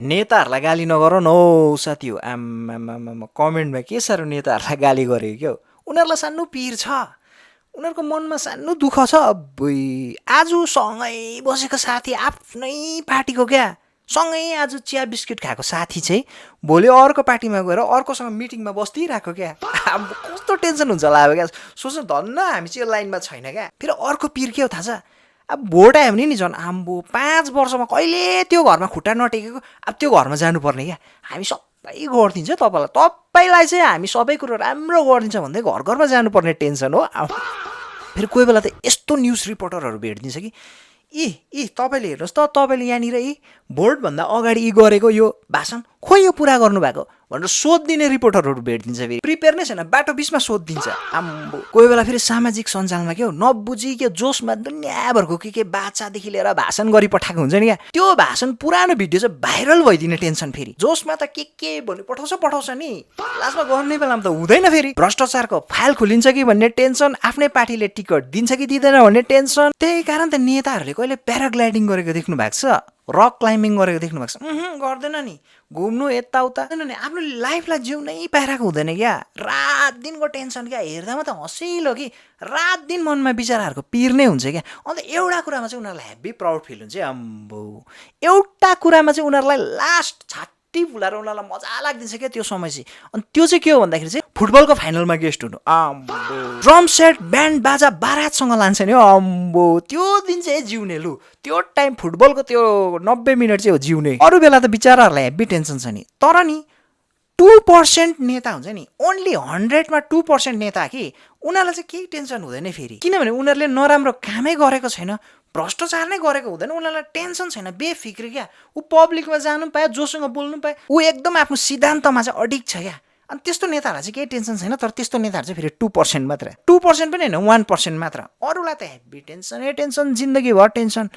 नेताहरूलाई गाली नगर न हौ साथी हो। आम्मामामा कमेन्टमा के साह्रो नेताहरूलाई गाली गरेको क्या हो। उनीहरूलाई सानो पिर छ, उनीहरूको मनमा सानो दुःख छ। अब्बुई आज सँगै बसेको साथी आफ्नै पार्टीको क्या, सँगै आज चिया बिस्किट खाएको साथी चाहिँ भोलि अर्को पार्टीमा गएर अर्कोसँग मिटिङमा बस्दिरहेको क्या। अब कस्तो टेन्सन हुन्छ होला अब क्या। सोच्नु धन्न हामी चाहिँ यो लाइनमा छैन क्या। फेरि अर्को पिर के हो थाहा छ, अब भोट आयो भने नि झन् आम्बो 5 वर्षमा कहिले त्यो घरमा खुट्टा नटेकेको अब त्यो घरमा जानुपर्ने क्या। हामी सबै गरिदिन्छ तपाईँलाई चाहिँ हामी सबै कुरो राम्रो गरिदिन्छ भन्दै घर घरमा जानुपर्ने टेन्सन हो। फेरि कोही बेला त यस्तो न्युज रिपोर्टरहरू भेटिदिन्छ कि तपाईँले हेर्नुहोस् त, तपाईँले यहाँनिर भोटभन्दा अगाडि गरेको यो भाषण खोइ यो पुरा गर्नुभएको भनेर सोधिदिने रिपोर्टरहरू भेटिदिन्छ। फेरि प्रिपेयर नै छैन, बाटो बिचमा सोधिदिन्छ। आम्बो कोही बेला फेरि सामाजिक सञ्जालमा के हो नबुझी के जोसमा दुनियाँभरको के बाचादेखि लिएर भाषण गरिपठाएको हुन्छ नि क्या। त्यो भाषण पुरानो भिडियो चाहिँ भाइरल भइदिने टेन्सन। फेरि जोसमा त के भन्ने पठाउँछ नि, लास्टमा गर्ने बेलामा त हुँदैन। फेरि भ्रष्टाचारको फाइल खोलिन्छ कि भन्ने टेन्सन, आफ्नै पार्टीले टिकट दिन्छ कि दिँदैन भन्ने टेन्सन। त्यही कारण त नेताहरूले कहिले प्याराग्लाइडिङ गरेको देख्नु भएको छ, रक क्लाइम्बिङ गरेको देख्नु भएको छ? गर्दैन नि। घुम्नु यताउता नि, आफ्नो लाइफलाई जिउनै पाइरहेको हुँदैन क्या। रात दिनको टेन्सन क्या। हेर्दामा त हँसिलो कि रात दिन मनमा बिचराहरूको पिर नै हुन्छ क्या। अन्त एउटा कुरामा चाहिँ उनीहरूलाई हेभी प्राउड फिल हुन्छ। अम्बो एउटा कुरामा चाहिँ उनीहरूलाई लास्ट छाट्टी फुलाएर उनीहरूलाई मजा लाग्दिन्छ क्या त्यो समय चाहिँ। अनि त्यो चाहिँ के हो भन्दाखेरि चाहिँ फुटबलको फाइनलमा गेस्ट हुनु। अम्बो ड्रम सेट ब्यान्ड बाजा बारातसँग लान्छ नि। अम्बो त्यो दिन चाहिँ जिउने लु, त्यो टाइम फुटबलको त्यो 90 मिनट चाहिँ हो जिउने। अरू बेला त बिचाराहरूलाई हेभी टेन्सन छ नि। तर नि 2% नेता हुन्छ नि, ओन्ली 100मा 2% नेता कि उनीहरूलाई चाहिँ केही टेन्सन हुँदैन फेरि। किनभने उनीहरूले नराम्रो कामै गरेको छैन, भ्रष्टाचार नै गरेको हुँदैन, उनीहरूलाई टेन्सन छैन, बेफिक्र क्या। ऊ पब्लिकमा जानु पायो, जोसँग बोल्नु पायो, ऊ एकदम आफ्नो सिद्धान्तमा चाहिँ अडिक छ क्या। अनि त्यस्तो नेताहरूलाई चाहिँ केही टेन्सन छैन। तर त्यस्तो नेताहरू चाहिँ फेरि 2% मात्र, 2% पनि होइन 1% मात्र। अरूलाई त हेभी टेन्सन जिन्दगीभर टेन्सन।